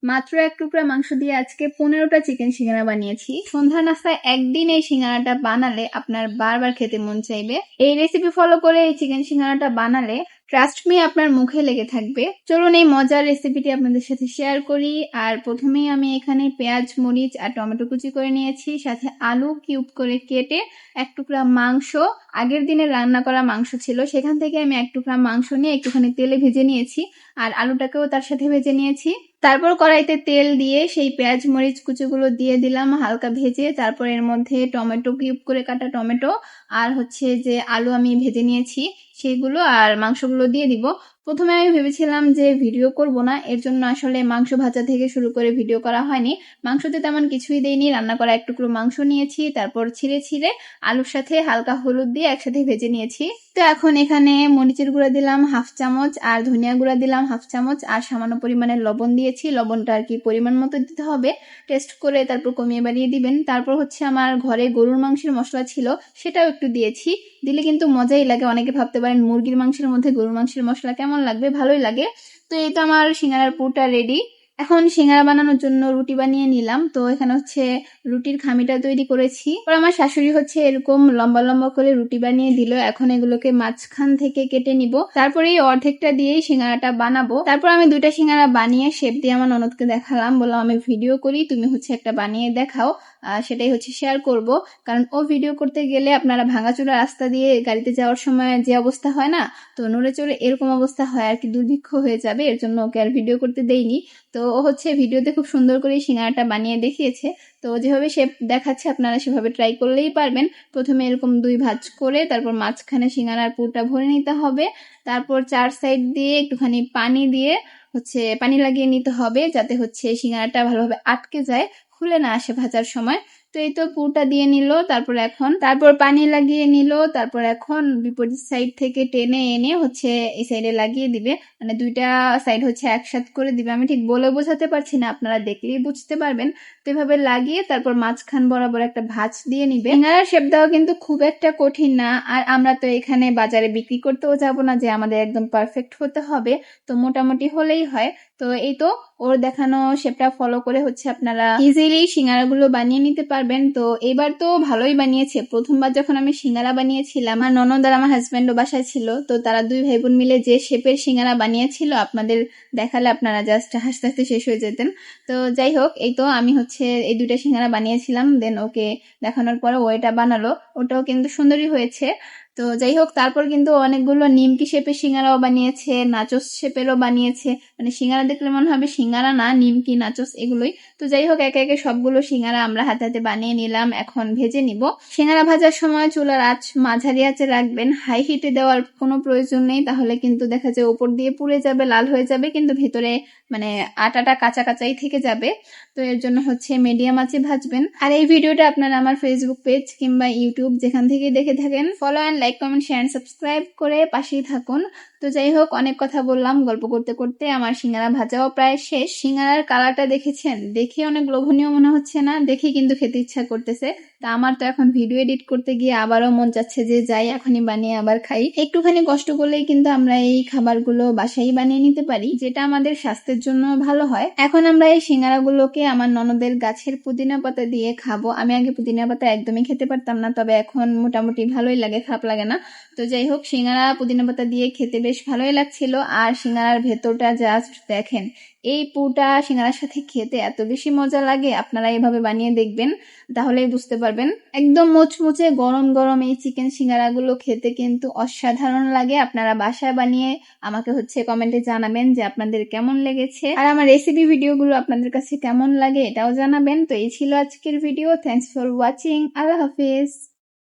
মাত্র এক টুকরা মাংস দিয়ে আজকে 15টা চিকেন সিঙ্গারা বানিয়েছি। সন্ধ্যা নাস্তায় একদিন এই সিঙ্গারাটা বানালে আপনার বারবার খেতে মন চাইবে। এই রেসিপি ফলো করে এই চিকেন সিঙ্গারাটা বানালে ট্রাস্ট মি আপনার মুখে লেগে থাকবে। চলুন এই মজার রেসিপিটি আপনাদের সাথে শেয়ার করি। আর প্রথমেই আমি এখানে পেঁয়াজ, মরিচ আর টমেটো কুচি করে নিয়েছি, সাথে আলু কিউব করে কেটে, এক টুকরা মাংস, আগের দিনে রান্না করা মাংস ছিল সেখান থেকে আমি এক টুকরা মাংস নিয়ে একটুখানি তেলে ভেজে নিয়েছি, আর আলুটাকেও তার সাথে ভেজে নিয়েছি। তারপর কড়াইতে তেল দিয়ে সেই পেঁয়াজ মরিচ কুচিগুলো দিয়ে দিলাম হালকা ভেজে। তারপর এর মধ্যে টমেটো কিউব করে কাটা টমেটো আর হচ্ছে যে আলু আমি ভেজে নিয়েছি সেগুলো আর মাংসগুলো দিয়ে দিব। প্রথমে আমি ভেবেছিলাম যে ভিডিও করব না, এর জন্য আসলে মাংস ভাজা থেকে শুরু করে ভিডিও করা হয়নি। মাংসতে তেমন কিছুই দেইনি, রান্না করা এক টুকরো মাংস নিয়েছি, তারপর ছিঁড়ে ছিঁড়ে আলুর সাথে হালকা হলুদ দিয়ে একসাথে ভেজে নিয়েছি। তো এখন এখানে মরিচের গুঁড়া দিলাম হাফ চামচ, আর ধনিয়া গুঁড়া দিলাম হাফ চামচ, আর সামান্য পরিমাণে লবণ দিয়েছি। লবণটা আর কি পরিমাণ মতো দিতে হবে, টেস্ট করে তারপর কমিয়ে বাড়িয়ে দিবেন। তারপর হচ্ছে আমার ঘরে গরুর মাংসের মশলা ছিল, সেটাও একটু দিয়েছি। দিলে কিন্তু মজাই লাগে। অনেকে ভাবতে পারেন মুরগির মাংসের মধ্যে গরুর মাংসের মশলা কেমন লাগবে, ভালোই লাগে। তো এই তো আমার সিঙ্গারার পুরটা রেডি। এখন সিঙ্গারা বানানোর জন্য রুটি বানিয়ে নিলাম। তো এখানে হচ্ছে রুটির খামিটা তৈরি করেছি। আর আমার শাশুড়ি হচ্ছে এরকম লম্বা লম্বা করে রুটি বানিয়ে দিল। এখন এগুলোকে মাঝখান থেকে কেটে নিব, তারপরে এই অর্ধেকটা দিয়েই সিঙ্গারাটা বানাবো। তারপর আমি 2টা সিঙ্গারা বানিয়ে শেপ দিয়ে আমার ননদকে দেখালাম, বললাম আমি ভিডিও করি, তুমি হচ্ছে একটা বানিয়ে দেখাও। সেটাই হচ্ছে শেয়ার করব, কারণ ও ভিডিও করতে গেলে আপনারা ভাঙাচোরা রাস্তা দিয়ে গাড়িতে যাওয়ার সময় যে অবস্থা হয় না, তো নড়ে চড়ে এরকম অবস্থা হয় আর কি, দুর্ভিক্ষ হয়ে যাবে। এর জন্য ওকে আর ভিডিও করতে দেইনি। তো ও হচ্ছে ভিডিওতে খুব সুন্দর করে সিঙ্গারাটা বানিয়ে দেখিয়েছে। তো যেভাবে শেপ দেখাচ্ছে আপনারা সেভাবে ট্রাই করলেই পারবেন। প্রথমে এরকম 2 ভাঁজ করে তারপর মাঝখানে সিঙ্গারার পুরটা ভরে নিতে হবে। তারপর 4 সাইড দিয়ে একটুখানি পানি দিয়ে হচ্ছে পানি লাগিয়ে নিতে হবে, যাতে হচ্ছে সিঙ্গারাটা ভালোভাবে আটকে যায়, খুলে না আসে ভাজার সময়। তো এই তো পুরটা দিয়ে নিল, তারপর পানি লাগিয়ে নিল। তারপর এখন বিপরীত সাইড থেকে টেনে এনে হচ্ছে এই সাইডে লাগিয়ে দিবে, মানে 2টা সাইড হচ্ছে একসাথে করে দিবে। আমি ঠিক বলে বোঝাতে পারছি না, আপনারা দেখলেই বুঝতে পারবেন। তো এভাবে লাগিয়ে তারপর মাঝখান বরাবর একটা ভাঁজ দিয়ে নিবে। সিঙ্গারার শেপ দেওয়া কিন্তু খুব একটা কঠিন না। আর আমরা তো এখানে বাজারে বিক্রি করতেও যাব না যে আমাদের একদম পারফেক্ট হতে হবে, তো মোটামুটি হলেই হয়। তো এই তো ওর দেখানো শেপটা ফলো করে হচ্ছে আপনারা ইজিলি সিঙ্গারাগুলো বানিয়ে নিতে পারবেন। তো এবার তো ভালোই বানিয়েছে। প্রথমবার যখন আমি সিঙ্গারা বানিয়েছিলাম, আমার ননদ আর আমার হাজব্যান্ডও বাসায় ছিল, তো তারা 2 ভাই বোন মিলে যে শেপের সিঙ্গারা বানিয়েছিল আপনাদের দেখালে আপনারা জাস্ট হাসতে হাসতে শেষ হয়ে যেতেন। তো যাই হোক, এই তো আমি হচ্ছে এই 2টা সিঙ্গারা বানিয়েছিলাম, দেন ওকে দেখানোর পরে ও এটা বানালো, ওটাও কিন্তু সুন্দরই হয়েছে। তো যাই হোক, তারপর কিন্তু অনেকগুলো নিমকি শেপের সিঙ্গারাও বানিয়েছে, নাচোস শেপেরও বানিয়েছে। মানে সিঙ্গারা দেখলে মনে হবে সিঙ্গারা না, নিমকি নাচোস এগুলোই। তো যাই হোক, একে একে সবগুলো সিঙ্গারা আমরা হাতে হাতে বানিয়ে নিলাম। এখন ভেজে নিব। সিঙ্গারা ভাজার সময় চুলার আঁচ মাঝারি আঁচে রাখবেন, হাই হিটে দেওয়ার কোনো প্রয়োজন নেই, তাহলে কিন্তু দেখা যায় উপর দিয়ে পুড়ে যাবে, লাল হয়ে যাবে, কিন্তু ভেতরে মানে আটাটা কাঁচা কাঁচাই থেকে যাবে। তো এর জন্য হচ্ছে মিডিয়াম আঁচে ভাজবেন। আর এই ভিডিওটা আপনারা আমার ফেসবুক পেজ কিংবা ইউটিউব যেখান থেকে দেখে থাকেন, follow and like comment share subscribe করে পাশেই থাকুন। তো যাই হোক, অনেক কথা বললাম, গল্প করতে করতে আমার সিঙ্গারা ভাজাও প্রায় শেষ। সিঙ্গারার কালারটা দেখেছেন? দেখে অনেক লোভনীয় মনে হচ্ছে না? দেখে কিন্তু খেতে ইচ্ছা করতেছে। তা আমার তো এখন ভিডিও এডিট করতে গিয়ে আবারও মন চাচ্ছে যে যাই এখনই বানিয়ে আবার খাই। একটুখানি কষ্ট করলেই কিন্তু আমরা এই খাবারগুলো বাসায় বানিয়ে নিতে পারি, যেটা আমাদের স্বাস্থ্যের জন্য ভালো হয়। এখন আমরা এই সিঙ্গারাগুলোকে আমার ননদের গাছের পুদিনা পাতা দিয়ে খাবো। আমি আগে পুদিনা পাতা একদমই খেতে পারতাম না, তবে এখন মোটামুটি ভালোই লাগে, খারাপ লাগে না। তো যাই হোক, সিঙ্গারা পুদিনা পাতা দিয়ে খেতে বেশ ভালোই লাগছিল। আর সিঙ্গারার ভেতরটা জাস্ট দেখেন, এই পুরটা সিঙ্গারার সাথে খেতে এত বেশি মজা লাগে। আপনারা এইভাবে বানিয়ে দেখবেন, তাহলেই বুঝতে পারবেন। একদম মুচমুচে গরম গরম এই চিকেন সিঙ্গারাগুলো খেতে কিন্তু অসাধারণ লাগে। আপনারা বাসায় বানিয়ে আমাকে হচ্ছে কমেন্টে জানাবেন যে আপনাদের কেমন লেগেছে, আর আমার রেসিপি ভিডিওগুলো আপনাদের কাছে কেমন লাগে এটাও জানাবেন। তো এই ছিল আজকের video. Thanks for watching. Allah Hafiz.